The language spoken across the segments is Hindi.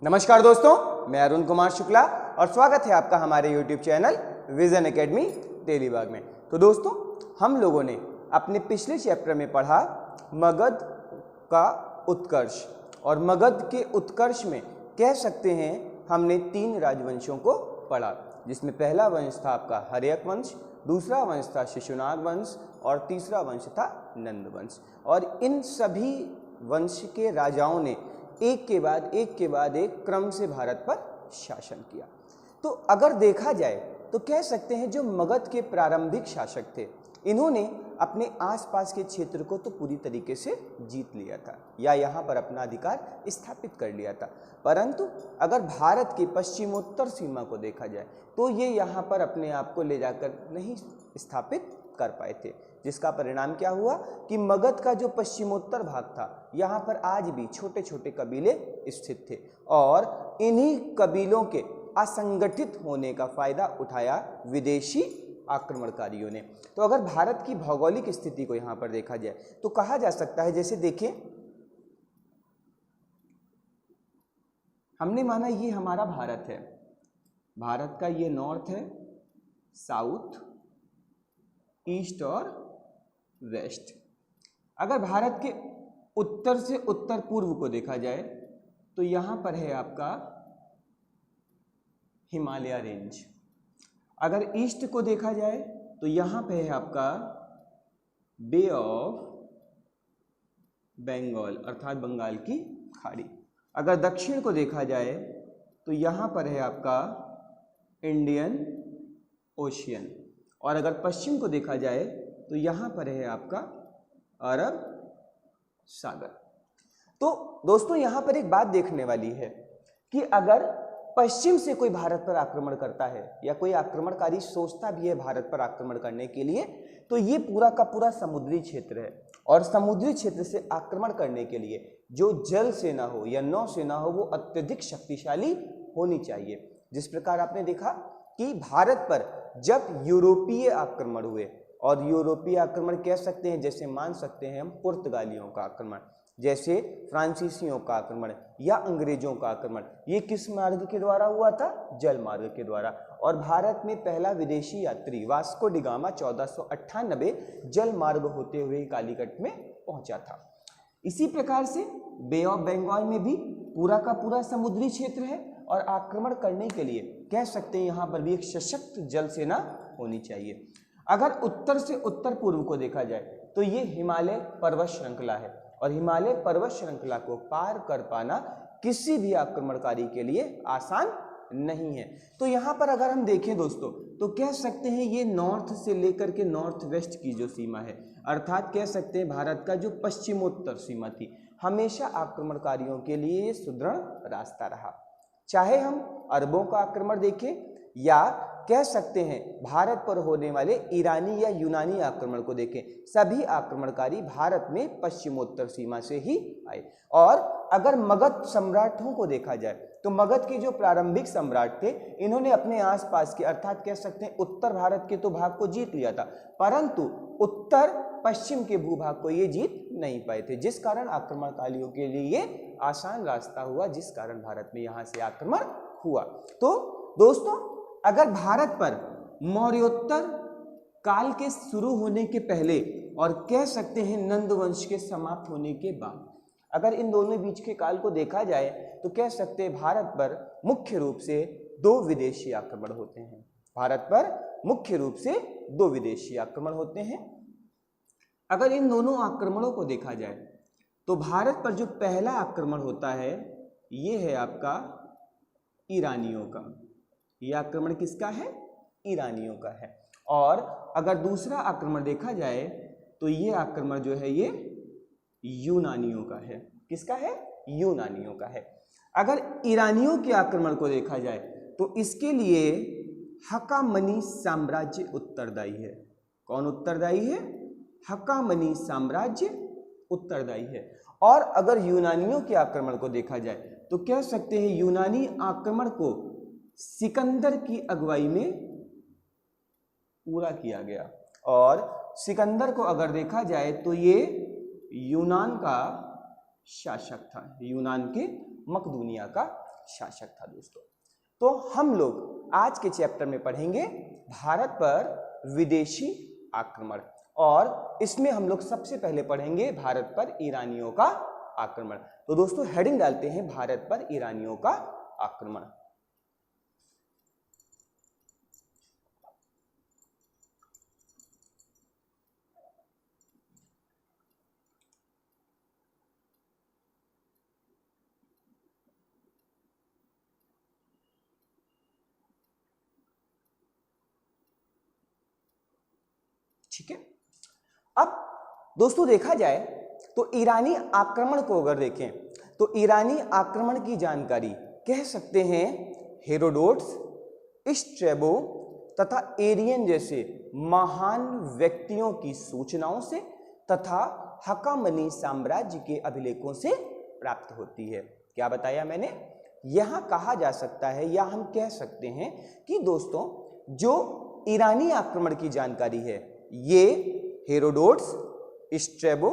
नमस्कार दोस्तों, मैं अरुण कुमार शुक्ला और स्वागत है आपका हमारे YouTube channel vision academy Telibagh में। तो दोस्तों, हम लोगों ने अपने पिछले चैप्टर में पढ़ा मगध का उत्कर्ष, और मगध के उत्कर्ष में कह सकते हैं हमने 3 राजवंशों को पढ़ा, जिसमें पहला वंश था आपका हर्यक वंश, दूसरा वंश था शिशुनाग वंश और तीसरा वंश था नंद वंश। और इन सभी वंश के राजाओं ने एक के बाद एक क्रम से भारत पर शासन किया। तो अगर देखा जाए तो कह सकते हैं जो मगध के प्रारंभिक शासक थे, इन्होंने अपने आसपास के क्षेत्र को तो पूरी तरीके से जीत लिया था या यहाँ पर अपना अधिकार स्थापित कर लिया था, परंतु अगर भारत की पश्चिमोत्तर सीमा को देखा जाए तो ये यहाँ पर अपने आप को ले जाकर नहीं स्थापित कर पाए थे, जिसका परिणाम क्या हुआ कि मगध का जो पश्चिमोत्तर भाग था, यहाँ पर आज भी छोटे छोटे कबीले स्थित थे और इन्हीं कबीलों के असंगठित होने का फायदा उठाया विदेशी आक्रमणकारियों ने। तो अगर भारत की भौगोलिक स्थिति को यहाँ पर देखा जाए तो कहा जा सकता है, जैसे देखिए हमने माना ये हमारा भारत है, भारत का ये नॉर्थ है, साउथ, ईस्ट और वेस्ट। अगर भारत के उत्तर से उत्तर पूर्व को देखा जाए तो यहाँ पर है आपका हिमालय रेंज। अगर ईस्ट को देखा जाए तो यहाँ पे है आपका बे ऑफ बंगाल अर्थात बंगाल की खाड़ी। अगर दक्षिण को देखा जाए तो यहाँ पर है आपका इंडियन ओशियन, और अगर पश्चिम को देखा जाए तो यहाँ पर है आपका अरब सागर। तो दोस्तों, यहाँ पर एक बात देखने वाली है कि अगर पश्चिम से कोई भारत पर आक्रमण करता है या कोई आक्रमणकारी सोचता भी है भारत पर आक्रमण करने के लिए, तो ये पूरा का पूरा समुद्री क्षेत्र है, और समुद्री क्षेत्र से आक्रमण करने के लिए जो जल सेना हो या नौ सेना हो वो अत्यधिक शक्तिशाली होनी चाहिए। जिस प्रकार आपने देखा कि भारत पर जब यूरोपीय आक्रमण हुए, और यूरोपीय आक्रमण कह सकते हैं जैसे मान सकते हैं हम पुर्तगालियों का आक्रमण, जैसे फ्रांसीसियों का आक्रमण या अंग्रेजों का आक्रमण, ये किस मार्ग के द्वारा हुआ था? जल मार्ग के द्वारा। और भारत में पहला विदेशी यात्री वास्को डी गामा 1498 जल मार्ग होते हुए कालीकट में पहुंचा था। इसी प्रकार से बे ऑफ बंगाल में भी पूरा का पूरा समुद्री क्षेत्र है, और आक्रमण करने के लिए कह सकते हैं यहाँ पर भी एक सशक्त जल सेना होनी चाहिए। अगर उत्तर से उत्तर पूर्व को देखा जाए तो ये हिमालय पर्वत श्रृंखला है, और हिमालय पर्वत श्रृंखला को पार कर पाना किसी भी आक्रमणकारी के लिए आसान नहीं है। तो यहाँ पर अगर हम देखें दोस्तों तो कह सकते हैं ये नॉर्थ से लेकर के नॉर्थ वेस्ट की जो सीमा है, अर्थात कह सकते हैं भारत का जो पश्चिमोत्तर सीमा थी, हमेशा आक्रमणकारियों के लिए ये सुदृढ़ रास्ता रहा। चाहे हम अरबों का आक्रमण देखें या कह सकते हैं भारत पर होने वाले ईरानी या यूनानी आक्रमण को देखें, सभी आक्रमणकारी भारत में पश्चिमोत्तर सीमा से ही आए। और अगर मगध सम्राटों को देखा जाए तो मगध के जो प्रारंभिक सम्राट थे, इन्होंने अपने आसपास के अर्थात कह सकते हैं उत्तर भारत के तो भाग को जीत लिया था, परंतु उत्तर पश्चिम के भूभाग को ये जीत नहीं पाए थे, जिस कारण आक्रमणकारियों के लिए ये आसान रास्ता हुआ, जिस कारण भारत में यहाँ से आक्रमण हुआ। तो दोस्तों, अगर भारत पर मौर्योत्तर काल के शुरू होने के पहले और कह सकते हैं नंद वंश के समाप्त होने के बाद, अगर इन दोनों बीच के काल को देखा जाए तो कह सकते हैं भारत पर मुख्य रूप से 2 विदेशी आक्रमण होते हैं। भारत पर मुख्य रूप से 2 विदेशी आक्रमण होते हैं। अगर इन दोनों आक्रमणों को देखा जाए तो भारत पर जो पहला आक्रमण होता है ये है आपका ईरानियों का। यह आक्रमण किसका है? ईरानियों का है। और अगर दूसरा आक्रमण देखा जाए तो ये आक्रमण जो है ये यूनानियों का है। किसका है? यूनानियों का है। अगर ईरानियों के आक्रमण को देखा जाए तो इसके लिए हक्कामनी साम्राज्य उत्तरदायी है। कौन उत्तरदायी है? हक्कामनी साम्राज्य उत्तरदायी है। और अगर यूनानियों के आक्रमण को देखा जाए तो कह सकते हैं यूनानी आक्रमण को सिकंदर की अगुवाई में पूरा किया गया। और सिकंदर को अगर देखा जाए तो ये यूनान का शासक था, यूनान के मकदूनिया का शासक था दोस्तों। तो हम लोग आज के चैप्टर में पढ़ेंगे भारत पर विदेशी आक्रमण, और इसमें हम लोग सबसे पहले पढ़ेंगे भारत पर ईरानियों का आक्रमण। तो दोस्तों हेडिंग डालते हैं भारत पर ईरानियों का आक्रमण। ठीक है, अब दोस्तों देखा जाए तो ईरानी आक्रमण को अगर देखें तो ईरानी आक्रमण की जानकारी कह सकते हैं हेरोडोट्स, स्ट्रैबो तथा एरियन जैसे महान व्यक्तियों की सूचनाओं से तथा हकामनी साम्राज्य के अभिलेखों से प्राप्त होती है। क्या बताया मैंने? यहां कहा जा सकता है या हम कह सकते हैं कि दोस्तों जो ईरानी आक्रमण की जानकारी है ये हेरोडोट्स, स्ट्रैबो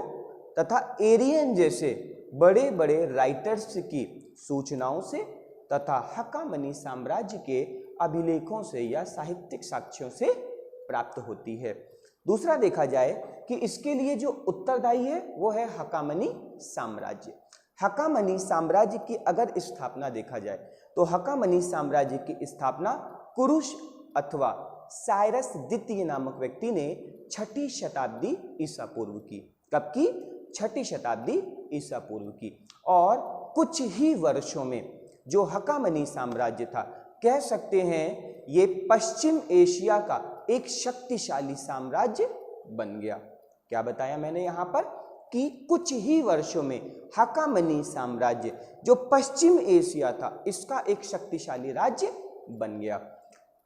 तथा एरियन जैसे बड़े बड़े राइटर्स की सूचनाओं से तथा हकामनी साम्राज्य के अभिलेखों से या साहित्यिक साक्ष्यों से प्राप्त होती है। दूसरा देखा जाए कि इसके लिए जो उत्तरदायी है वो है हकामनी साम्राज्य। हकामनी साम्राज्य की अगर स्थापना देखा जाए तो हकामनी साम्राज्य की स्थापना कुरुश अथवा साइरस द्वितीय नामक व्यक्ति ने 6ठी शताब्दी ईसा पूर्व की। कब की? 6ठी शताब्दी ईसा पूर्व की। और कुछ ही वर्षों में जो हकामनी साम्राज्य था कह सकते हैं ये पश्चिम एशिया का एक शक्तिशाली साम्राज्य बन गया। क्या बताया मैंने यहाँ पर कि कुछ ही वर्षों में हकामनी साम्राज्य जो पश्चिम एशिया था इसका एक शक्तिशाली राज्य बन गया।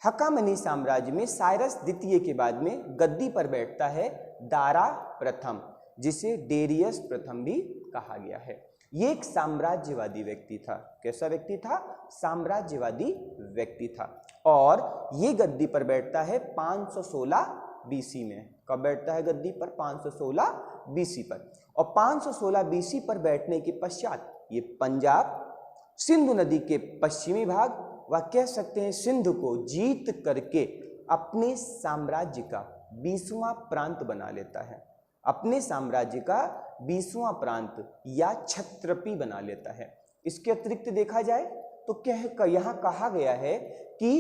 हकामनी साम्राज्य में साइरस द्वितीय के बाद में गद्दी पर बैठता है दारा प्रथम, जिसे डेरियस प्रथम भी कहा गया है। ये एक साम्राज्यवादी व्यक्ति था। कैसा व्यक्ति था? साम्राज्यवादी व्यक्ति था। और ये गद्दी पर बैठता है 516 बीसी में। कब बैठता है गद्दी पर? 516 बीसी पर। और 516 बीसी पर बैठने के पश्चात ये पंजाब, सिंधु नदी के पश्चिमी भाग व कह सकते हैं सिंध को जीत करके अपने साम्राज्य का 20वां प्रांत बना लेता है। अपने साम्राज्य का 20वां प्रांत या छत्रपी बना लेता है। इसके अतिरिक्त देखा जाए तो यहाँ कहा गया है कि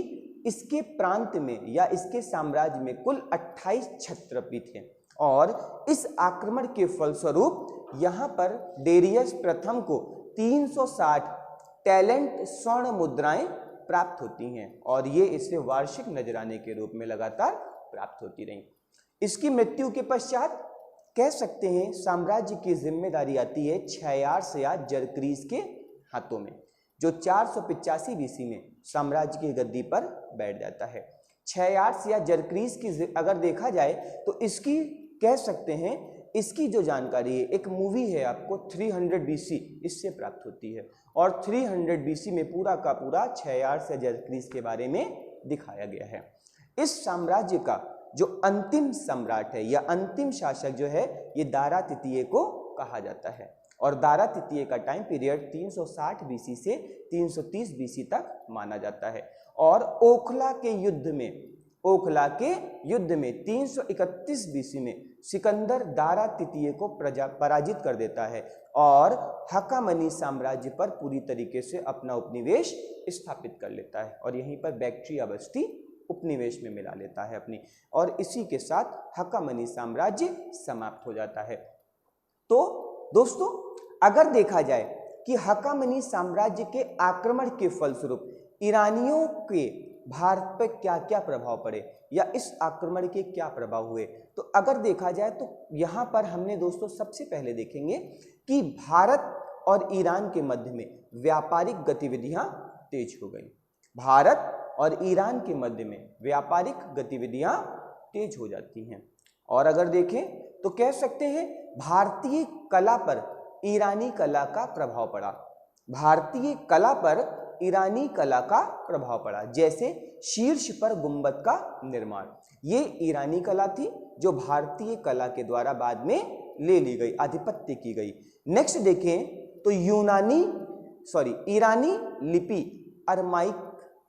इसके प्रांत में या इसके साम्राज्य में कुल 28 छत्रपी थे। और इस आक्रमण के फलस्वरूप यहाँ पर डेरियस प्रथम को 360 टैलेंट स्वर्ण मुद्राएं प्राप्त होती हैं और ये इसे वार्षिक नजराने के रूप में लगातार प्राप्त होती रहीं। इसकी मृत्यु के पश्चात कह सकते हैं साम्राज्य की जिम्मेदारी आती है क्षयार्स या जरक्रीज के हाथों में, जो 485 बीसी में साम्राज्य की गद्दी पर बैठ जाता है। क्षयार्स या जरक्रीज की अगर देखा जाए तो इसकी कह सकते हैं इसकी जो जानकारी है, एक मूवी है आपको 300 बीसी, इससे प्राप्त होती है। और 300 बीसी में पूरा का पूरा क्षयार्स या जरक्रीज के बारे में दिखाया गया है। इस साम्राज्य का जो अंतिम सम्राट है या अंतिम शासक जो है ये दारा तृतीय को कहा जाता है। और दारा तृतीय का टाइम पीरियड 360 बीसी से 330 बीसी तक माना जाता है। और ओखला के युद्ध में 331 बीसी में सिकंदर दारा तृतीय को पराजित कर देता है और हकामनी साम्राज्य पर पूरी तरीके से अपना उपनिवेश स्थापित कर लेता है और यहीं पर बैक्ट्रिया बस्ती उपनिवेश में मिला लेता है अपनी, और इसी के साथ हकामनी साम्राज्य समाप्त हो जाता है। तो दोस्तों अगर देखा जाए कि हकामनी साम्राज्य के आक्रमण के फलस्वरूप ईरानियों के भारत पर क्या क्या प्रभाव पड़े या इस आक्रमण के क्या प्रभाव हुए, तो अगर देखा जाए तो यहाँ पर हमने दोस्तों सबसे पहले देखेंगे कि भारत और ईरान के मध्य में व्यापारिक गतिविधियां तेज हो गई। भारत और ईरान के मध्य में व्यापारिक गतिविधियां तेज हो जाती हैं। और अगर देखें तो कह सकते हैं भारतीय कला पर ईरानी कला का प्रभाव पड़ा। भारतीय कला पर ईरानी कला का प्रभाव पड़ा, जैसे शीर्ष पर गुंबद का निर्माण, ये ईरानी कला थी जो भारतीय कला के द्वारा बाद में ले ली गई, आधिपत्य की गई। नेक्स्ट देखें तो यूनानी ईरानी लिपि अरमाइक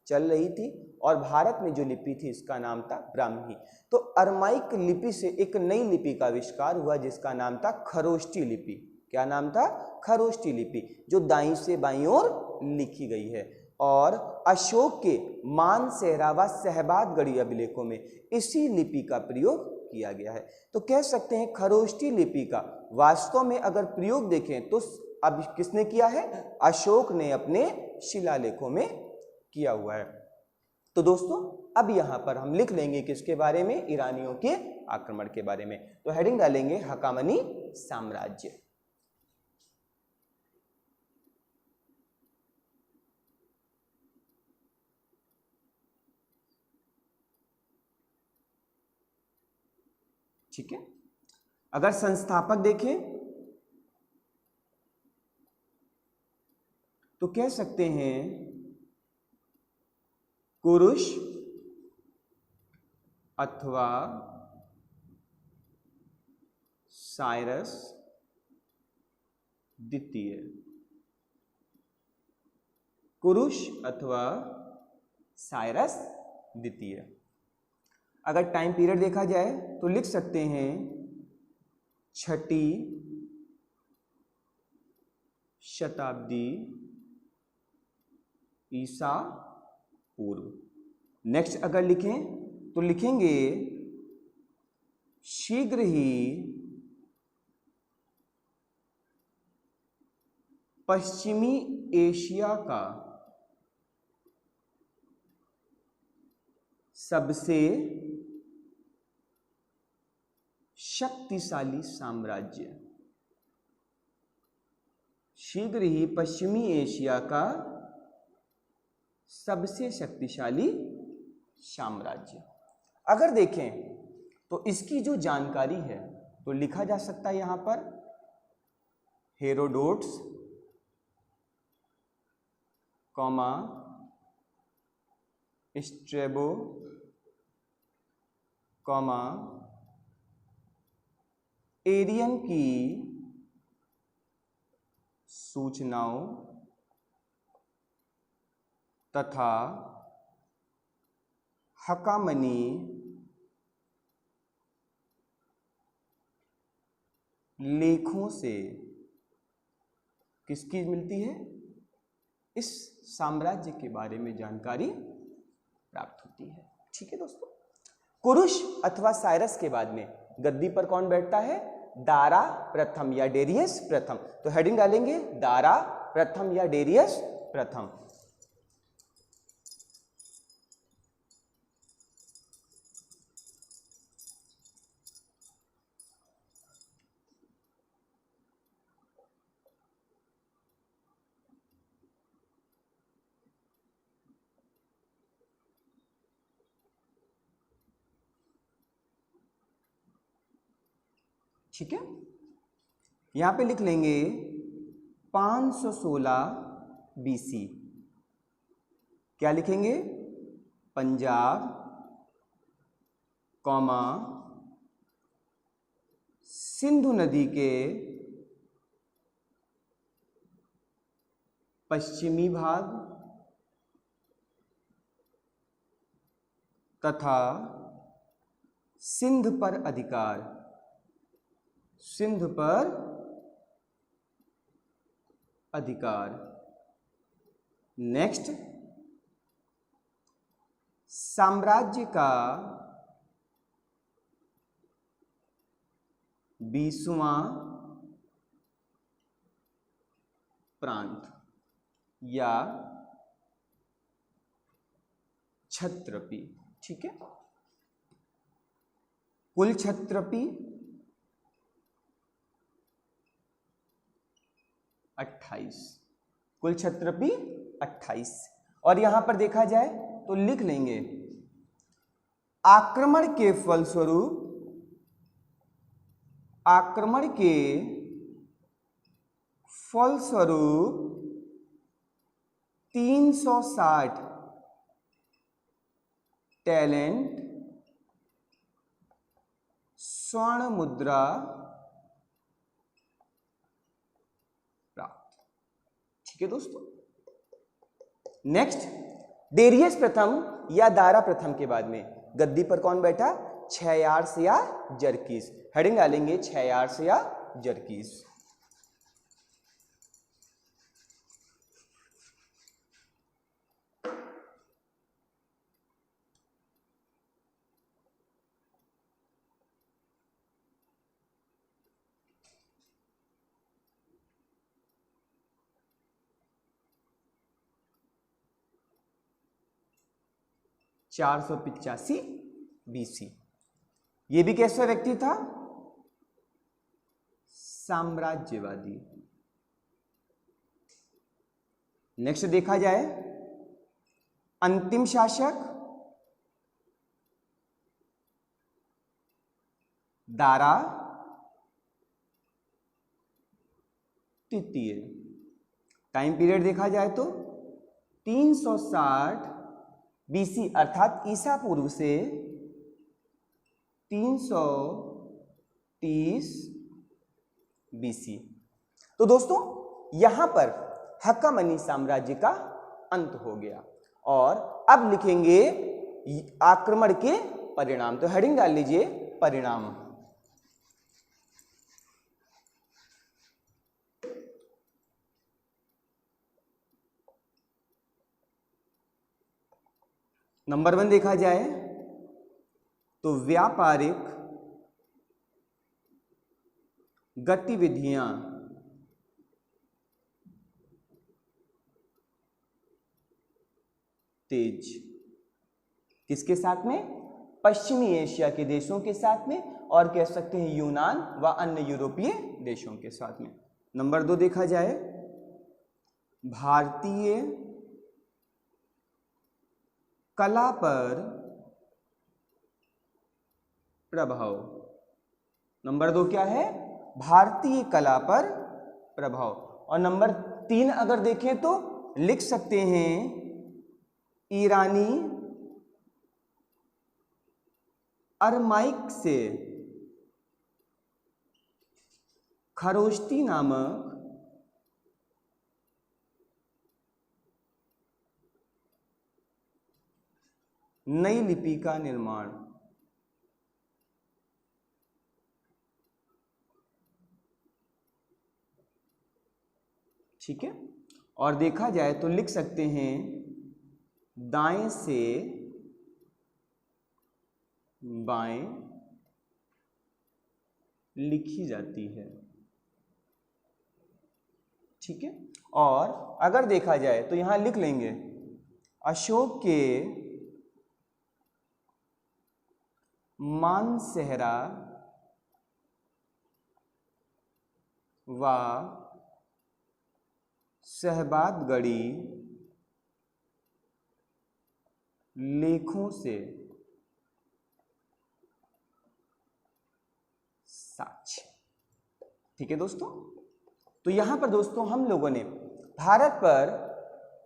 चल रही थी और भारत में जो लिपि थी इसका नाम था ब्राह्मी। तो अरमाइक लिपि से एक नई लिपि का आविष्कार हुआ जिसका नाम था खरोष्टी लिपि। क्या नाम था? खरोष्टी लिपि, जो दाईं से बाईं ओर लिखी गई है। और अशोक के मानसेहरा व सहबादगढ़ी अभिलेखों में इसी लिपि का प्रयोग किया गया है। तो कह सकते हैं खरोष्टी लिपि का वास्तव में अगर प्रयोग देखें तो अब किसने किया है? अशोक ने अपने शिलालेखों में किया हुआ है। तो दोस्तों अब यहां पर हम लिख लेंगे किसके बारे में? ईरानियों के आक्रमण के बारे में। तो हेडिंग डालेंगे हकामनी साम्राज्य। ठीक है। अगर संस्थापक देखें तो कह सकते हैं कुरुश अथवा साइरस द्वितीय। कुरुश अथवा साइरस द्वितीय। अगर टाइम पीरियड देखा जाए तो लिख सकते हैं 6वीं शताब्दी ईसा पूर्व। नेक्स्ट अगर लिखें तो लिखेंगे शीघ्र ही पश्चिमी एशिया का सबसे शक्तिशाली साम्राज्य। शीघ्र ही पश्चिमी एशिया का सबसे शक्तिशाली साम्राज्य। अगर देखें तो इसकी जो जानकारी है तो लिखा जा सकता है यहां पर Herodotus comma Strabo comma Arrian की सूचनाओं तथा हकामनी लेखों से किसकी मिलती है? इस साम्राज्य के बारे में जानकारी प्राप्त होती है। ठीक है दोस्तों। कुरुश अथवा साइरस के बाद में गद्दी पर कौन बैठता है? दारा प्रथम या डेरियस प्रथम। तो हेडिंग डालेंगे दारा प्रथम या डेरियस प्रथम। ठीक है। यहां पे लिख लेंगे 516 बीसी। क्या लिखेंगे? पंजाब कॉमा सिंधु नदी के पश्चिमी भाग तथा सिंध पर अधिकार। सिंध पर अधिकार। नेक्स्ट, साम्राज्य का 20वां प्रांत या क्षत्रपी। ठीक है। कुल क्षत्रपी 28। कुल क्षत्रपी 28। और यहां पर देखा जाए तो लिख लेंगे आक्रमण के फलस्वरूप 360 टैलेंट स्वर्ण मुद्रा प्राप्त। ठीक है दोस्तों। नेक्स्ट, डेरियस प्रथम या दारा प्रथम के बाद में गद्दी पर कौन बैठा? क्षयार्स या जरकीस। हेडिंग डालेंगे क्षयार्स या जरकीस। चार सौ 85 BC। ये भी कैसा व्यक्ति था? साम्राज्यवादी। नेक्स्ट देखा जाए, अंतिम शासक दारा तृतीय। टाइम पीरियड देखा जाए तो 360 BC अर्थात ईसा पूर्व से 330 BC। तो दोस्तों यहां पर हक्कामनी साम्राज्य का अंत हो गया और अब लिखेंगे आक्रमण के परिणाम। तो हेडिंग डाल लीजिए परिणाम। नंबर 1 देखा जाए तो व्यापारिक गतिविधियां तेज। किसके साथ में? पश्चिमी एशिया के देशों के साथ में, और कह सकते हैं यूनान व अन्य यूरोपीय देशों के साथ में। नंबर 2 देखा जाए भारतीय कला पर प्रभाव। नंबर 2 क्या है? भारतीय कला पर प्रभाव। और नंबर 3 अगर देखें तो लिख सकते हैं ईरानी अरमाइक से खरोष्टी नामक नई लिपि का निर्माण। ठीक है। और देखा जाए तो लिख सकते हैं दाएं से बाएं लिखी जाती है। ठीक है। और अगर देखा जाए तो यहां लिख लेंगे अशोक के मानसेहरा व शहबादगढ़ी लेखों से साक्ष्य। ठीक है दोस्तों। तो यहां पर दोस्तों हम लोगों ने भारत पर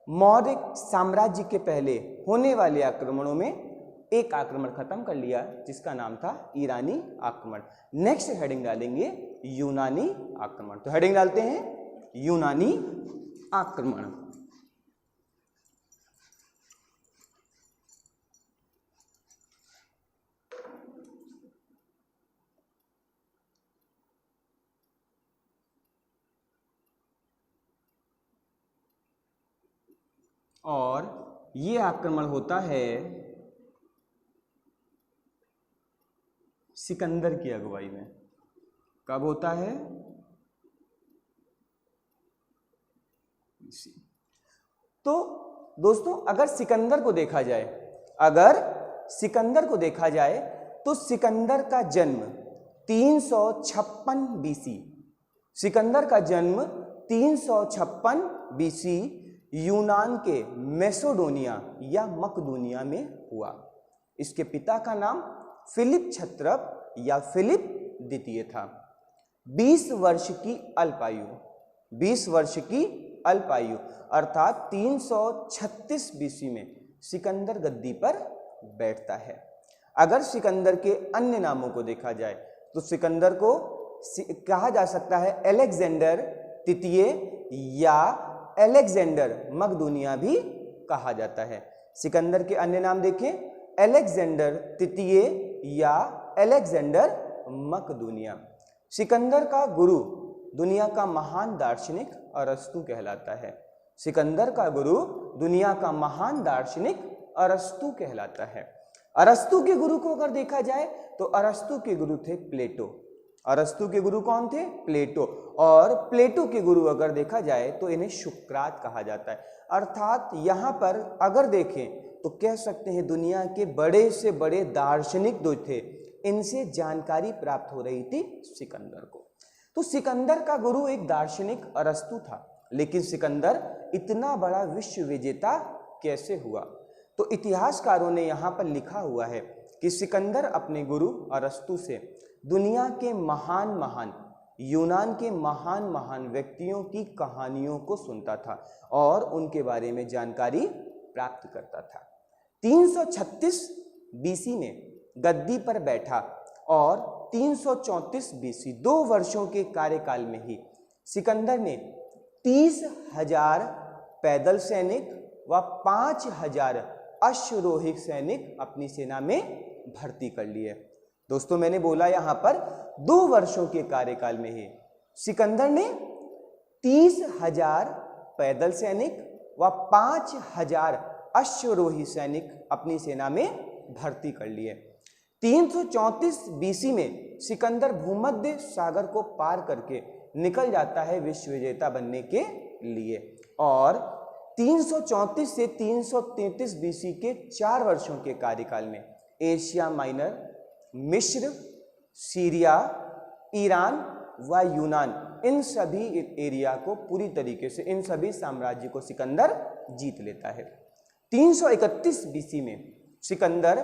मौर्य साम्राज्य के पहले होने वाले आक्रमणों में एक आक्रमण खत्म कर लिया जिसका नाम था ईरानी आक्रमण। नेक्स्ट हेडिंग डालेंगे यूनानी आक्रमण। तो हेडिंग डालते हैं यूनानी आक्रमण। और ये आक्रमण होता है सिकंदर की अगुवाई में। कब होता है? तो दोस्तों अगर सिकंदर को देखा जाए, तो सिकंदर का जन्म 356 BC, सिकंदर का जन्म 356 BC यूनान के मैसेडोनिया या मकदूनिया में हुआ। इसके पिता का नाम फिलिप क्षत्रप या फिलिप द्वितीय था। 20 वर्ष की अल्पायु अर्थात 336 BC में सिकंदर गद्दी पर बैठता है। अगर सिकंदर के अन्य नामों को देखा जाए तो सिकंदर को कहा जा सकता है अलेक्जेंडर तृतीय या अलेक्जेंडर मकदूनिया भी कहा जाता है। सिकंदर के अन्य नाम देखें, अलेक्जेंडर तृतीय या अलेक्जेंडर मकदूनिया। सिकंदर का गुरु दुनिया का महान दार्शनिक अरस्तु कहलाता है। सिकंदर का गुरु दुनिया का महान दार्शनिक अरस्तु कहलाता है। अरस्तु के गुरु को अगर देखा जाए तो अरस्तु के गुरु थे प्लेटो। अरस्तु के गुरु कौन थे? प्लेटो। और प्लेटो के गुरु अगर देखा जाए तो इन्हें सुकरात कहा जाता है। अर्थात यहाँ पर अगर देखें तो कह सकते हैं दुनिया के बड़े से बड़े दार्शनिक जो थे इनसे जानकारी प्राप्त हो रही थी सिकंदर को। तो सिकंदर का गुरु एक दार्शनिक अरस्तु था, लेकिन सिकंदर इतना बड़ा विश्व विजेता कैसे हुआ? तो इतिहासकारों ने यहाँ पर लिखा हुआ है कि सिकंदर अपने गुरु अरस्तु से दुनिया के महान यूनान के महान व्यक्तियों की कहानियों को सुनता था और उनके बारे में जानकारी प्राप्त करता था। 336 बीसी में गद्दी पर बैठा और 334 बीसी 2 वर्षों के कार्यकाल में ही सिकंदर ने 30,000 पैदल सैनिक व 5,000 अश्वरोही सैनिक अपनी सेना में भर्ती कर लिए। दोस्तों मैंने बोला यहाँ पर 2 वर्षों के कार्यकाल में ही सिकंदर ने 30,000 पैदल सैनिक व 5,000 अश्वरोही सैनिक अपनी सेना में भर्ती कर लिए। 334 बीसी में सिकंदर भूमध्य सागर को पार करके निकल जाता है विश्व विजेता बनने के लिए और 334 से 333 बीसी के 4 वर्षों के कार्यकाल में एशिया माइनर, मिस्र, सीरिया, ईरान व यूनान इन सभी एरिया को पूरी तरीके से इन सभी साम्राज्य को सिकंदर जीत लेता है। 331 बीसी में सिकंदर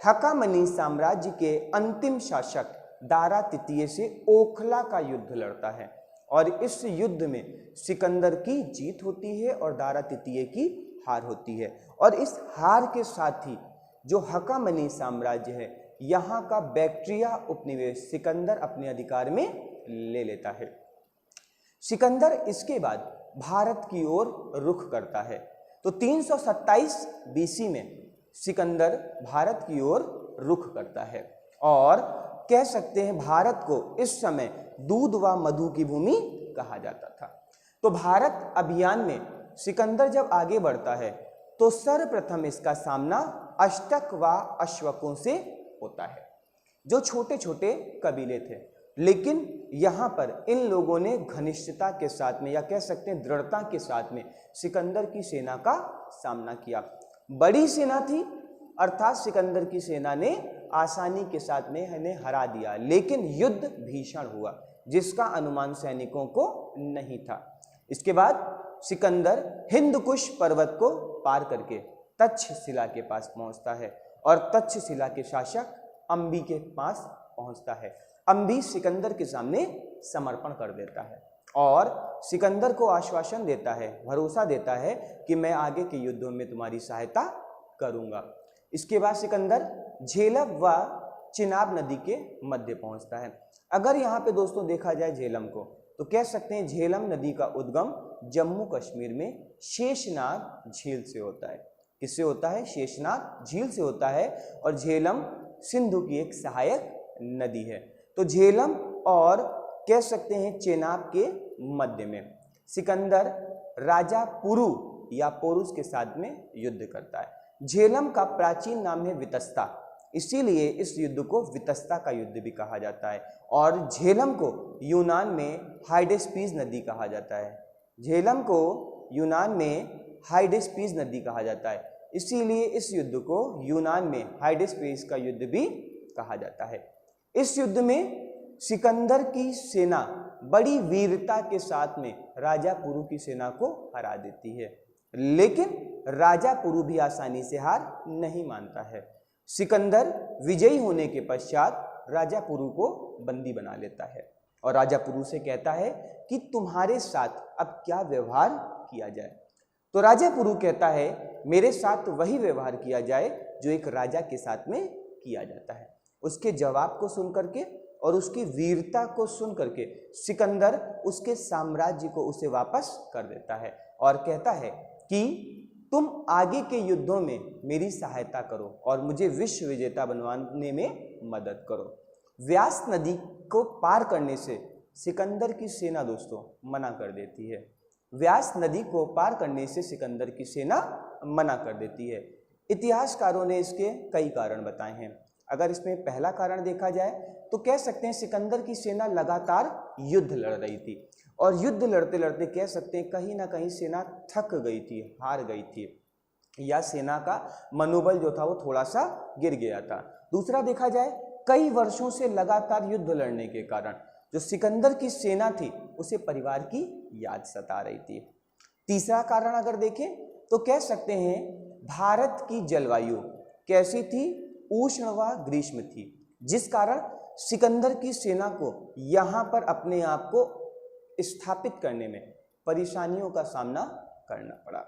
हकामनी साम्राज्य के अंतिम शासक दारा तृतीय से ओखला का युद्ध लड़ता है और इस युद्ध में सिकंदर की जीत होती है और दारा तृतीय की हार होती है और इस हार के साथ ही जो हकामनी साम्राज्य है यहाँ का बैक्ट्रिया उपनिवेश सिकंदर अपने अधिकार में ले लेता है। सिकंदर इसके बाद भारत की ओर रुख करता है। तो 327 बीसी में सिकंदर भारत की ओर रुख करता है और कह सकते हैं भारत को इस समय दूध व मधु की भूमि कहा जाता था। तो भारत अभियान में सिकंदर जब आगे बढ़ता है तो सर्वप्रथम इसका सामना अष्टक व अश्वकों से होता है, जो छोटे छोटे कबीले थे, लेकिन यहाँ पर इन लोगों ने घनिष्ठता के साथ में या कह सकते हैं दृढ़ता के साथ में सिकंदर की सेना का सामना किया। बड़ी सेना थी अर्थात सिकंदर की सेना ने आसानी के साथ में इन्हें हरा दिया, लेकिन युद्ध भीषण हुआ जिसका अनुमान सैनिकों को नहीं था। इसके बाद सिकंदर हिंदकुश पर्वत को पार करके तक्षशिला के पास पहुंचता है और तक्षशिला के शासक अंबी के पास पहुंचता है। अंबी सिकंदर के सामने समर्पण कर देता है और सिकंदर को आश्वासन देता है, भरोसा देता है कि मैं आगे के युद्धों में तुम्हारी सहायता करूंगा। इसके बाद सिकंदर झेलम व चिनाब नदी के मध्य पहुंचता है। अगर यहाँ पे दोस्तों देखा जाए झेलम को तो कह सकते हैं झेलम नदी का उद्गम जम्मू कश्मीर में शेषनाग झील से होता है। किससे होता है? शेषनाग झील से होता है और झेलम सिंधु की एक सहायक नदी है। तो झेलम और कह सकते हैं चेनाब के मध्य में सिकंदर राजा पुरु या पोरुस के साथ में युद्ध करता है। झेलम का प्राचीन नाम है वितस्ता, इसीलिए इस युद्ध को वितस्ता का युद्ध भी कहा जाता है और झेलम को यूनान में हाइडेस्पीज नदी कहा जाता है। झेलम को यूनान में हाइडेस्पीज नदी कहा जाता है, इसीलिए इस युद्ध को यूनान में हाइडेस्पीज का युद्ध भी कहा जाता है। इस युद्ध में सिकंदर की सेना बड़ी वीरता के साथ में राजा पुरु की सेना को हरा देती है, लेकिन राजा पुरु भी आसानी से हार नहीं मानता है। सिकंदर विजयी होने के पश्चात राजा पुरु को बंदी बना लेता है और राजा पुरु से कहता है कि तुम्हारे साथ अब क्या व्यवहार किया जाए। तो राजा पुरु कहता है मेरे साथ वही व्यवहार किया जाए जो एक राजा के साथ में किया जाता है। उसके जवाब को सुन करके और उसकी वीरता को सुन करके सिकंदर उसके साम्राज्य को उसे वापस कर देता है। और कहता है कि तुम आगे के युद्धों में मेरी सहायता करो और मुझे विश्व विजेता बनवाने में मदद करो। व्यास नदी को पार करने से सिकंदर की सेना दोस्तों मना कर देती है। व्यास नदी को पार करने से सिकंदर की सेना मना कर देती है। इतिहासकारों ने इसके कई कारण बताए हैं। अगर इसमें पहला कारण देखा जाए तो कह सकते हैं सिकंदर की सेना लगातार युद्ध लड़ रही थी और युद्ध लड़ते लड़ते कह सकते हैं कहीं ना कहीं सेना थक गई थी, हार गई थी, या सेना का मनोबल जो था वो थोड़ा सा गिर गया था। दूसरा देखा जाए कई वर्षों से लगातार युद्ध लड़ने के कारण जो सिकंदर की सेना थी उसे परिवार की याद सता रही थी। तीसरा कारण अगर देखें तो कह सकते हैं भारत की जलवायु कैसी थी, उष्ण व ग्रीष्म थी, जिस कारण सिकंदर की सेना को यहाँ पर अपने आप को स्थापित करने में परेशानियों का सामना करना पड़ा।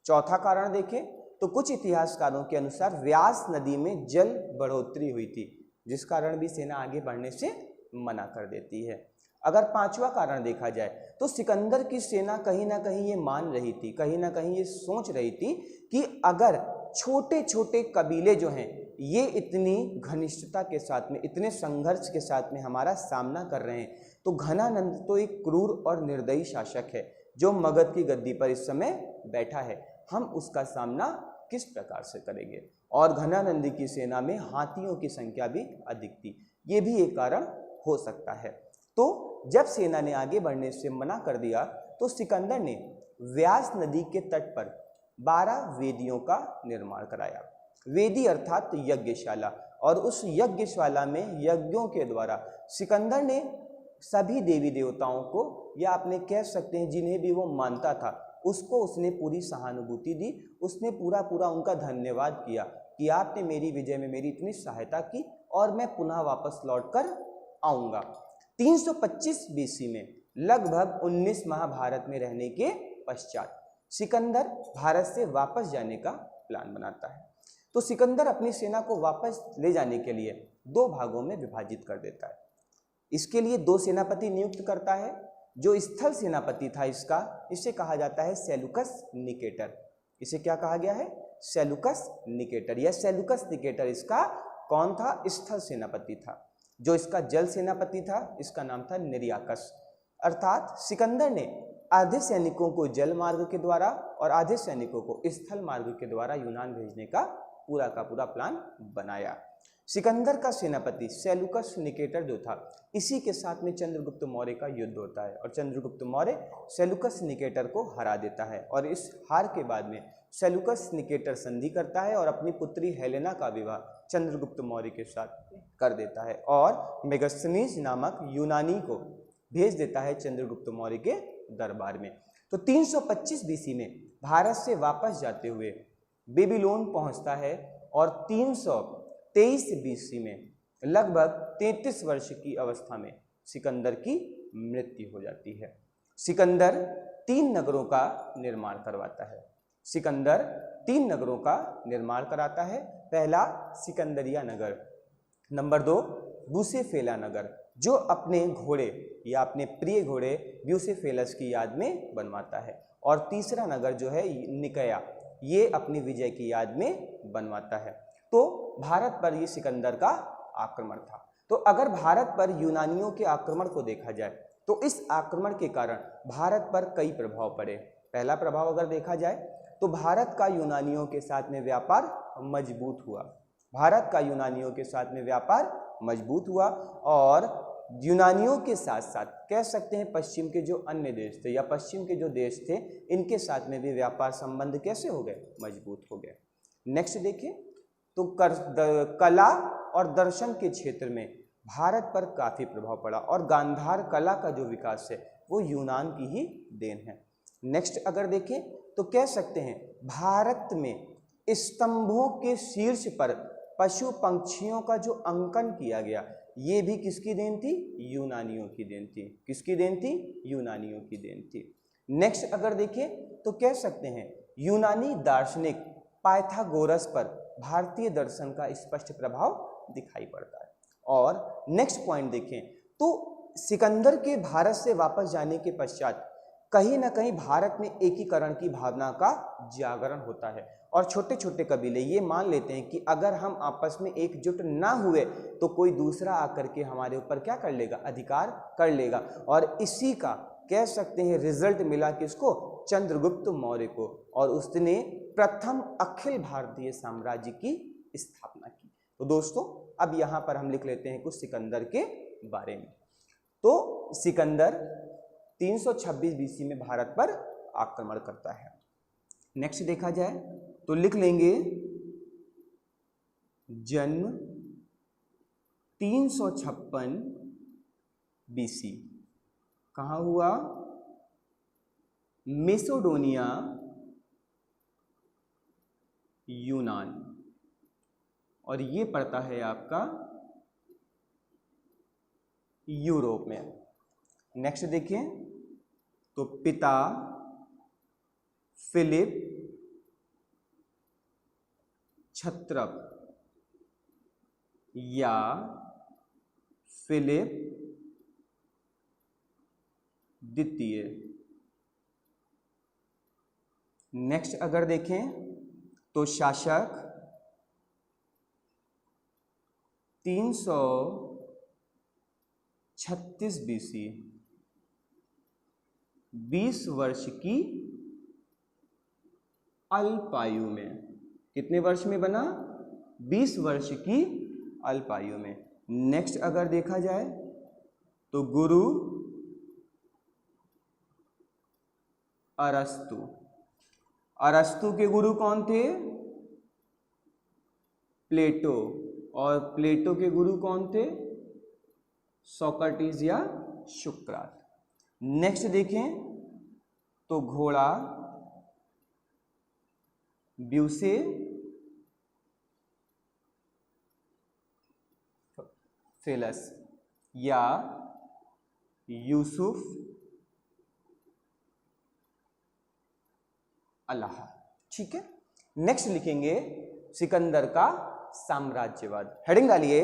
चौथा कारण देखें तो कुछ इतिहासकारों के अनुसार व्यास नदी में जल बढ़ोतरी हुई थी, जिस कारण भी सेना आगे बढ़ने से मना कर देती है। अगर पांचवा कारण देखा जाए तो सिकंदर की सेना कहीं ना कहीं ये मान रही थी, कहीं ना कहीं ये सोच रही थी कि अगर छोटे छोटे कबीले जो हैं ये इतनी घनिष्ठता के साथ में, इतने संघर्ष के साथ में हमारा सामना कर रहे हैं तो घनानंद तो एक क्रूर और निर्दयी शासक है जो मगध की गद्दी पर इस समय बैठा है, हम उसका सामना किस प्रकार से करेंगे। और घनानंद की सेना में हाथियों की संख्या भी अधिक थी, ये भी एक कारण हो सकता है। तो जब सेना ने आगे बढ़ने से मना कर दिया तो सिकंदर ने व्यास नदी के तट पर 12 वेदियों का निर्माण कराया। वेदी अर्थात यज्ञशाला, और उस यज्ञशाला में यज्ञों के द्वारा सिकंदर ने सभी देवी देवताओं को, या अपने कह सकते हैं जिन्हें भी वो मानता था, उसको उसने पूरी सहानुभूति दी, उसने पूरा उनका धन्यवाद किया कि आपने मेरी विजय में मेरी इतनी सहायता की और मैं पुनः वापस लौटकर आऊँगा। 325 बीसी में लगभग 19 महाभारत में रहने के पश्चात सिकंदर भारत से वापस जाने का प्लान बनाता है। तो सिकंदर अपनी सेना को वापस ले जाने के लिए 2 भागों में विभाजित कर देता है। इसके लिए 2 सेनापति नियुक्त करता है। जो स्थल सेनापति था इसे कहा जाता है सेलुकस निकेटर। इसे क्या कहा गया है? Seleucus Nicator. यह सेलुकस निकेटर इसका कौन था? स्थल सेनापति था। जो इसका जल सेनापति था इसका नाम था निर्याकस। अर्थात सिकंदर ने आधे सैनिकों को जल मार्ग के द्वारा और आधे सैनिकों को स्थल मार्ग के द्वारा यूनान भेजने का पूरा प्लान बनाया। सिकंदर का सेनापति सेलुकस निकेटर जो था, इसी के साथ में चंद्रगुप्त मौर्य का युद्ध होता है और चंद्रगुप्त मौर्य सेलुकस निकेटर को हरा देता है। और इस हार के बाद में सेलुकस निकेटर संधि करता है और अपनी पुत्री हेलेना का विवाह चंद्रगुप्त मौर्य के साथ कर देता है और मेगस्थनीज नामक यूनानी को भेज देता है चंद्रगुप्त मौर्य के दरबार में। तो 325 बीसी में भारत से वापस जाते हुए बेबीलोन पहुंचता है और 323 बीसी में लगभग 33 वर्ष की अवस्था में सिकंदर की मृत्यु हो जाती है। सिकंदर 3 नगरों का निर्माण करवाता है। सिकंदर 3 नगरों का निर्माण कराता है। पहला सिकंदरिया नगर, नंबर 2 ब्यूसेफेला नगर, जो अपने घोड़े या अपने प्रिय घोड़े ब्यूसेफेलस की याद में बनवाता है। और तीसरा नगर जो है निकया, ये अपनी विजय की याद में बनवाता है। तो भारत पर ये सिकंदर का आक्रमण था। तो अगर भारत पर यूनानियों के आक्रमण को देखा जाए तो इस आक्रमण के कारण भारत पर कई प्रभाव पड़े। पहला प्रभाव अगर देखा जाए तो भारत का यूनानियों के साथ में व्यापार मजबूत हुआ। भारत का यूनानियों के साथ में व्यापार मजबूत हुआ और यूनानियों के साथ साथ कह सकते हैं पश्चिम के जो अन्य देश थे या पश्चिम के जो देश थे, इनके साथ में भी व्यापार संबंध कैसे हो गए? मजबूत हो गए। नेक्स्ट देखिए तो कला और दर्शन के क्षेत्र में भारत पर काफी प्रभाव पड़ा और गांधार कला का जो विकास है वो यूनान की ही देन है। नेक्स्ट अगर देखें तो कह सकते हैं भारत में स्तंभों के शीर्ष पर पशु पंक्षियों का जो अंकन किया गया, ये भी किसकी देन थी? यूनानियों की देन थी। किसकी देन थी? यूनानियों की देन थी। नेक्स्ट अगर देखें तो कह सकते हैं यूनानी दार्शनिक पाइथागोरस पर भारतीय दर्शन का स्पष्ट प्रभाव दिखाई पड़ता है। और नेक्स्ट पॉइंट देखें तो सिकंदर के भारत से वापस जाने के पश्चात कहीं ना कहीं भारत में एकीकरण की भावना का जागरण होता है और छोटे छोटे कबीले ये मान लेते हैं कि अगर हम आपस में एकजुट ना हुए तो कोई दूसरा आकर के हमारे ऊपर क्या कर लेगा, अधिकार कर लेगा। और इसी का कह सकते हैं रिजल्ट मिला किसको, चंद्रगुप्त मौर्य को, और उसने प्रथम अखिल भारतीय साम्राज्य की स्थापना की। तो दोस्तों अब यहां पर हम लिख लेते हैं कुछ सिकंदर के बारे में। तो सिकंदर 326 बीसी में भारत पर आक्रमण करता है। नेक्स्ट देखा जाए तो लिख लेंगे जन्म 356 बीसी। कहाँ हुआ, मेसोडोनिया यूनान, और ये पड़ता है आपका यूरोप में। नेक्स्ट देखिए तो पिता फिलिप क्षत्रप या फिलिप द्वितीय। नेक्स्ट अगर देखें तो शासक 336 बीसी, 20 वर्ष की अल्पायु में। कितने वर्ष में बना, 20 वर्ष की अल्पायु में। नेक्स्ट अगर देखा जाए तो गुरु अरस्तु। अरस्तु के गुरु कौन थे, प्लेटो, और प्लेटो के गुरु कौन थे, सोक्रेटिस या सुकरात। नेक्स्ट देखें तो घोड़ा ब्यूसे फेलस या यूसुफ अल्लाह। ठीक है, नेक्स्ट लिखेंगे सिकंदर का साम्राज्यवाद। हेडिंग डालिए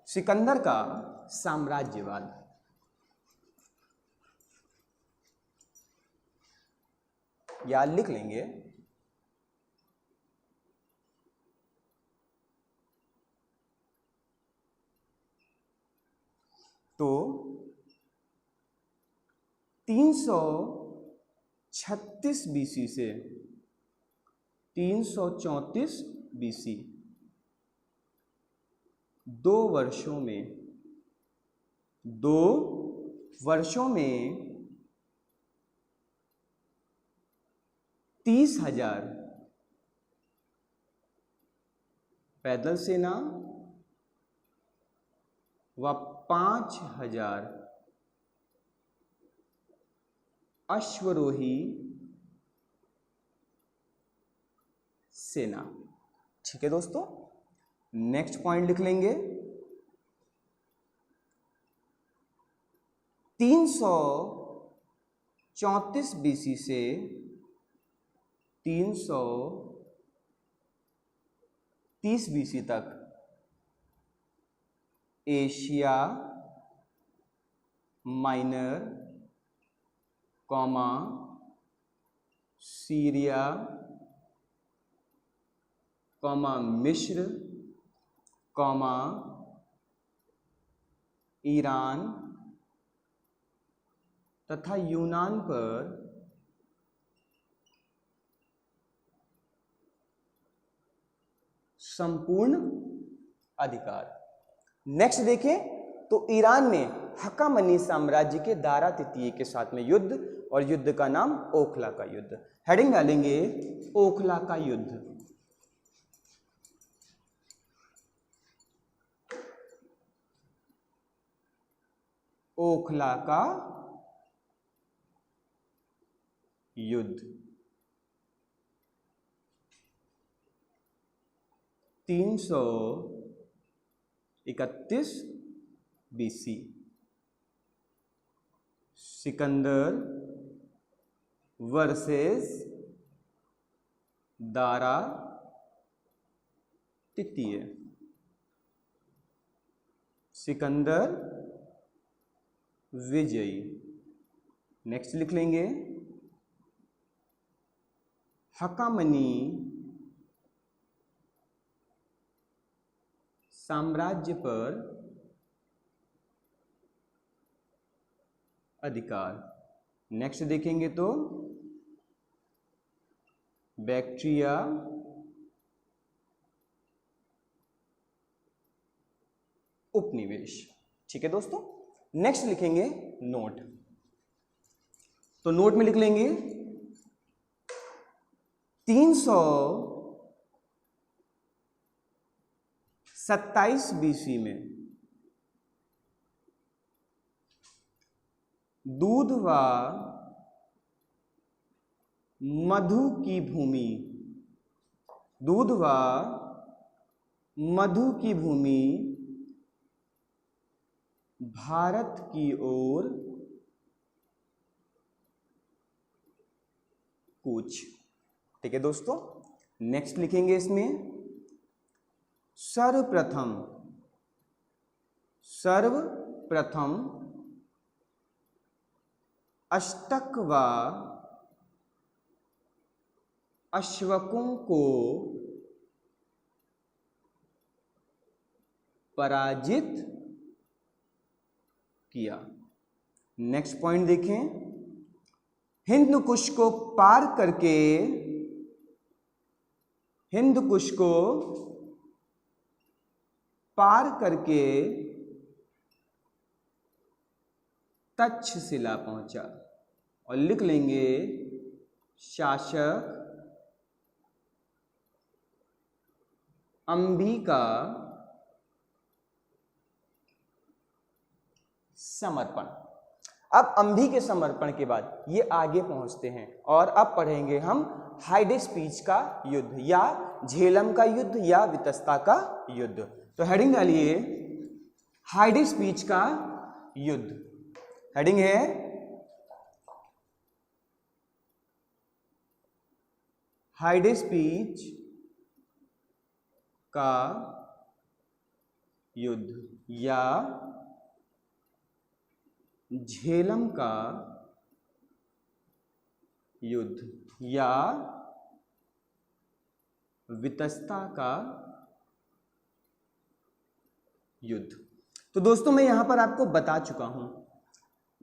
सिकंदर का साम्राज्यवाद। या लिख लेंगे तो 336 बीसी से 334 बीसी, 2 वर्षों में 30,000 पैदल सेना व 5,000 अश्वरोही सेना। ठीक है दोस्तों, नेक्स्ट पॉइंट लिख लेंगे 334 बीसी से 330 बीसी तक एशिया माइनर, सीरिया, मिस्र, ईरान तथा यूनान पर संपूर्ण अधिकार। नेक्स्ट देखें तो ईरान में हक्कामनी साम्राज्य के दारा तृतीय के साथ में युद्ध, और युद्ध का नाम ओखला का युद्ध। हेडिंग डालेंगे ओखला का युद्ध। ओखला का युद्ध 331 बीसी। सिकंदर वर्सेस दारा तृतीय। सिकंदर विजयी। नेक्स्ट लिख लेंगे हकामनी साम्राज्य पर अधिकार। नेक्स्ट देखेंगे तो बैक्ट्रिया उपनिवेश। ठीक है दोस्तों, नेक्स्ट लिखेंगे नोट। तो नोट में लिख लेंगे 327 बीसी में दूध व मधु की भूमि, दूध व मधु की भूमि भारत की ओर कूच। ठीक है दोस्तों, नेक्स्ट लिखेंगे इसमें सर्वप्रथम अष्टक व अश्वकों को पराजित किया। नेक्स्ट पॉइंट देखें, हिंद कुश को पार करके, हिंद कुश को पार करके तक्षशिला पहुंचा। और लिख लेंगे शासक अंबी का समर्पण। अब अंबी के समर्पण के बाद ये आगे पहुंचते हैं और अब पढ़ेंगे हम हाइडेस्पीच का युद्ध या झेलम का युद्ध या वितस्ता का युद्ध। तो हेडिंग डालिए हाइडेस्पीच का युद्ध। हेडिंग है हाइडेस्पीच का युद्ध या झेलम का युद्ध या वितस्ता का युद्ध। तो दोस्तों मैं यहां पर आपको बता चुका हूं,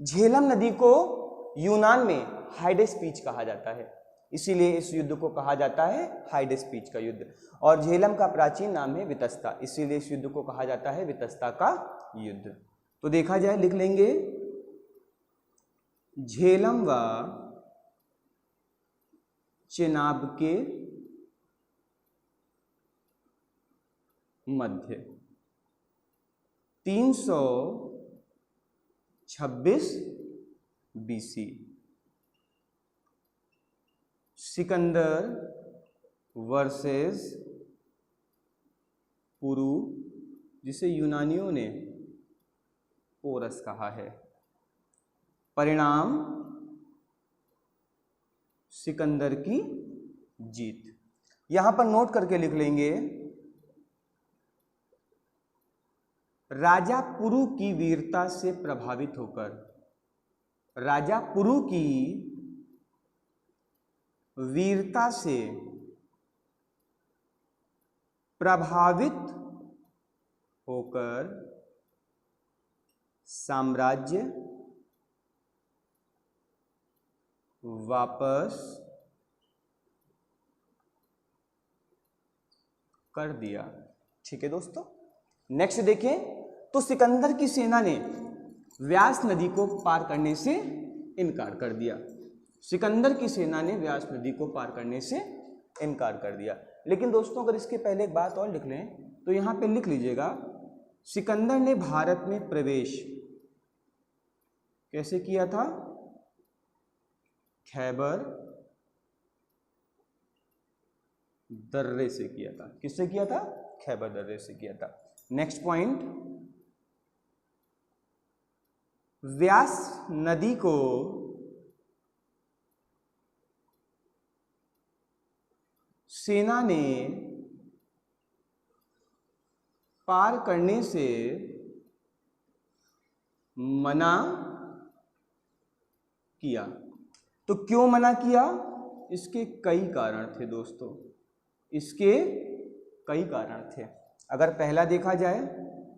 झेलम नदी को यूनान में हाइडेस्पीच कहा जाता है, इसीलिए इस युद्ध को कहा जाता है हाइडेस्पीच का युद्ध। और झेलम का प्राचीन नाम है वितस्ता, इसीलिए इस युद्ध को कहा जाता है वितस्ता का युद्ध। तो देखा जाए, लिख लेंगे झेलम व चिनाब के मध्य 326 बीसी सिकंदर वर्सेस पुरु, जिसे यूनानियों ने पोरस कहा है। परिणाम सिकंदर की जीत। यहां पर नोट करके लिख लेंगे राजा पुरु की वीरता से प्रभावित होकर, राजा पुरु की वीरता से प्रभावित होकर साम्राज्य वापस कर दिया। ठीक है दोस्तों, नेक्स्ट देखें तो सिकंदर की सेना ने व्यास नदी को पार करने से इनकार कर दिया। सिकंदर की सेना ने व्यास नदी को पार करने से इनकार कर दिया। लेकिन दोस्तों अगर इसके पहले एक बात और लिख लें तो यहां पे लिख लीजिएगा, सिकंदर ने भारत में प्रवेश कैसे किया था? खैबर दर्रे से किया था। किससे किया था? खैबर दर्रे से किया था। नेक्स्ट पॉइंट, व्यास नदी को सेना ने पार करने से मना किया। तो क्यों मना किया? इसके कई कारण थे दोस्तों, इसके कई कारण थे। अगर पहला देखा जाए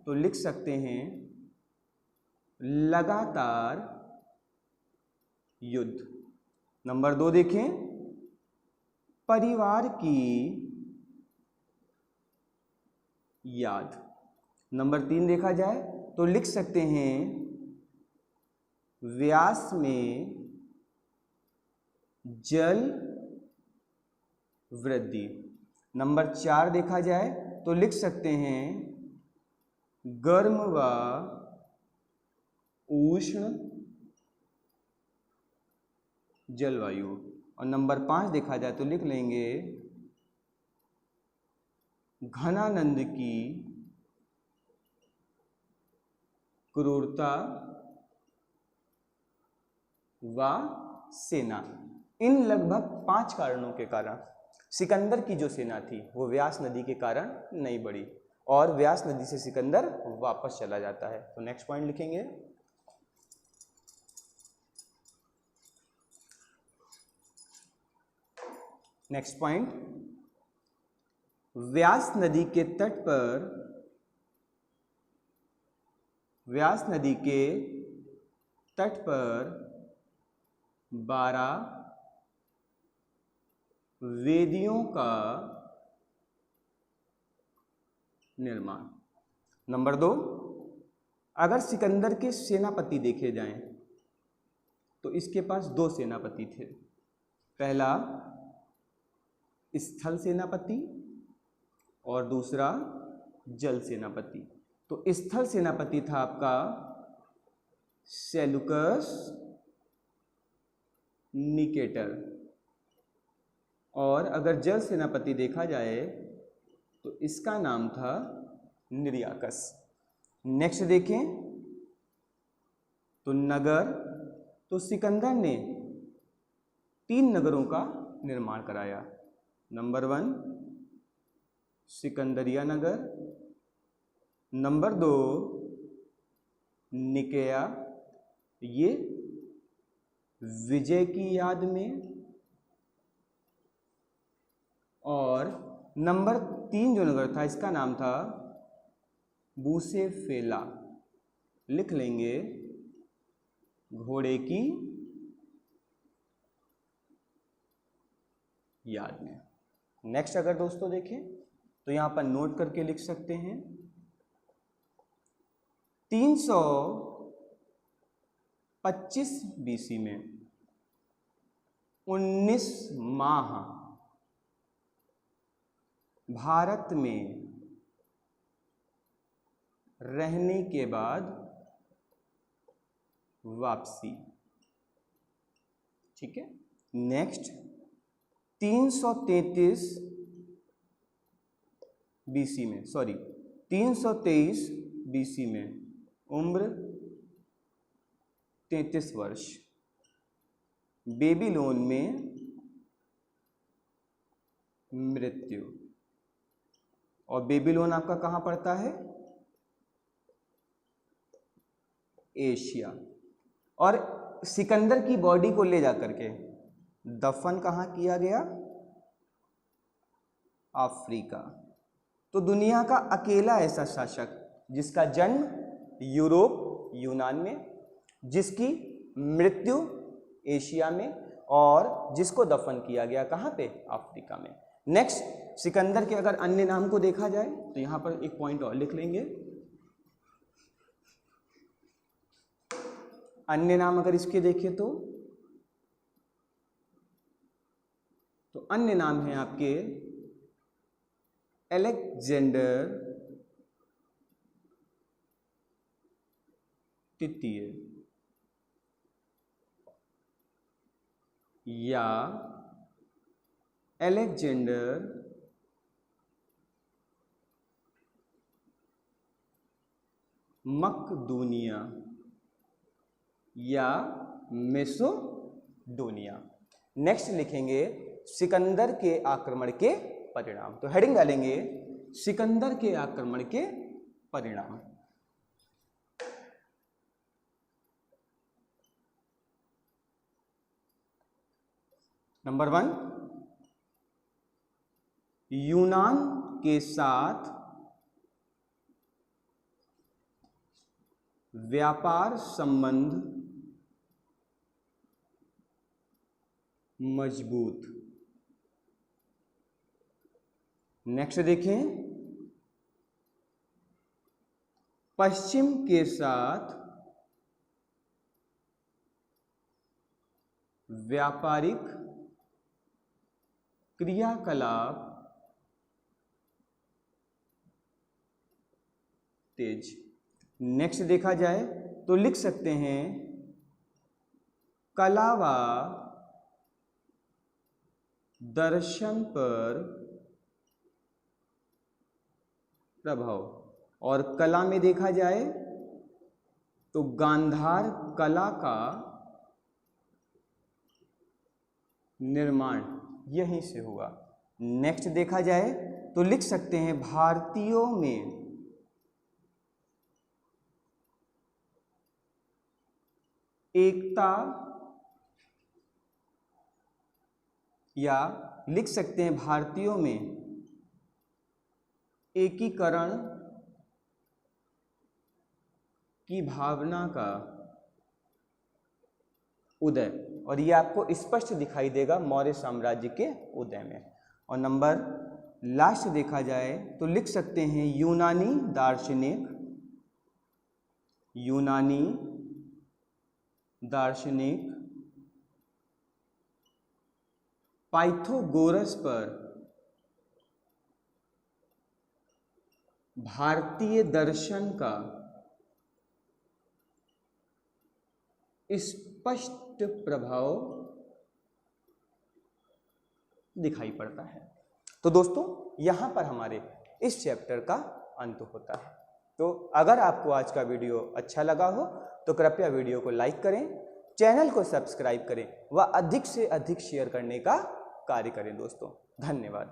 तो लिख सकते हैं लगातार युद्ध। नंबर 2 देखें, परिवार की याद। नंबर 3 देखा जाए तो लिख सकते हैं व्यास में जल वृद्धि। नंबर 4 देखा जाए तो लिख सकते हैं गर्म व उष्ण जलवायु। और नंबर 5 देखा जाए तो लिख लेंगे घनानंद की क्रूरता व सेना। इन लगभग 5 कारणों के कारण सिकंदर की जो सेना थी वो व्यास नदी के कारण नहीं बढ़ी और व्यास नदी से सिकंदर वापस चला जाता है। तो नेक्स्ट पॉइंट लिखेंगे, नेक्स्ट पॉइंट, व्यास नदी के तट पर, व्यास नदी के तट पर 12 वेदियों का निर्माण। नंबर 2, अगर सिकंदर के सेनापति देखे जाएं तो इसके पास 2 सेनापति थे। पहला स्थल सेनापति और दूसरा जल सेनापति। तो स्थल सेनापति था आपका सेलुकस निकेटर और अगर जल सेनापति देखा जाए तो इसका नाम था निर्याकस। नेक्स्ट देखें तो नगर, तो सिकंदर ने 3 नगरों का निर्माण कराया। नंबर 1 सिकंदरिया नगर, नंबर 2 निकेया, ये विजय की याद में, और नंबर 3 जो नगर था इसका नाम था बूसेफेला, लिख लेंगे घोड़े की याद में। नेक्स्ट अगर दोस्तों देखें तो यहां पर नोट करके लिख सकते हैं 325 बीसी में 19 माह भारत में रहने के बाद वापसी। ठीक है, नेक्स्ट 333 बीसी में, सॉरी 323 बीसी में उम्र 33 वर्ष, बेबीलोन में मृत्यु। और बेबीलोन आपका कहां पड़ता है? एशिया। और सिकंदर की बॉडी को ले जाकर के दफन कहां किया गया? अफ्रीका। तो दुनिया का अकेला ऐसा शासक जिसका जन्म यूरोप यूनान में, जिसकी मृत्यु एशिया में और जिसको दफन किया गया कहां पे? अफ्रीका में। नेक्स्ट सिकंदर के अगर अन्य नाम को देखा जाए तो यहां पर एक पॉइंट और लिख लेंगे, अन्य नाम अगर इसके देखें तो अन्य नाम है आपके अलेक्जेंडर तृतीय या अलेक्जेंडर मकदूनिया या मेसोडोनिया। नेक्स्ट लिखेंगे सिकंदर के आक्रमण के परिणाम। तो हेडिंग डालेंगे सिकंदर के आक्रमण के परिणाम। नंबर 1, यूनान के साथ व्यापार संबंध मजबूत। नेक्स्ट देखें, पश्चिम के साथ व्यापारिक क्रियाकलाप तेज। नेक्स्ट देखा जाए तो लिख सकते हैं कला व दर्शन पर प्रभाव। और कला में देखा जाए तो गांधार कला का निर्माण यहीं से हुआ। नेक्स्ट देखा जाए तो लिख सकते हैं भारतीयों में एकता, या लिख सकते हैं भारतीयों में एकीकरण की भावना का उदय। और ये आपको स्पष्ट दिखाई देगा मौर्य साम्राज्य के उदय में। और नंबर लास्ट देखा जाए तो लिख सकते हैं यूनानी दार्शनिक पाइथागोरस पर भारतीय दर्शन का स्पष्ट प्रभाव दिखाई पड़ता है। तो दोस्तों यहाँ पर हमारे इस चैप्टर का अंत होता है। तो अगर आपको आज का वीडियो अच्छा लगा हो तो कृपया वीडियो को लाइक करें, चैनल को सब्सक्राइब करें व अधिक से अधिक शेयर करने का कार्य करें दोस्तों। धन्यवाद।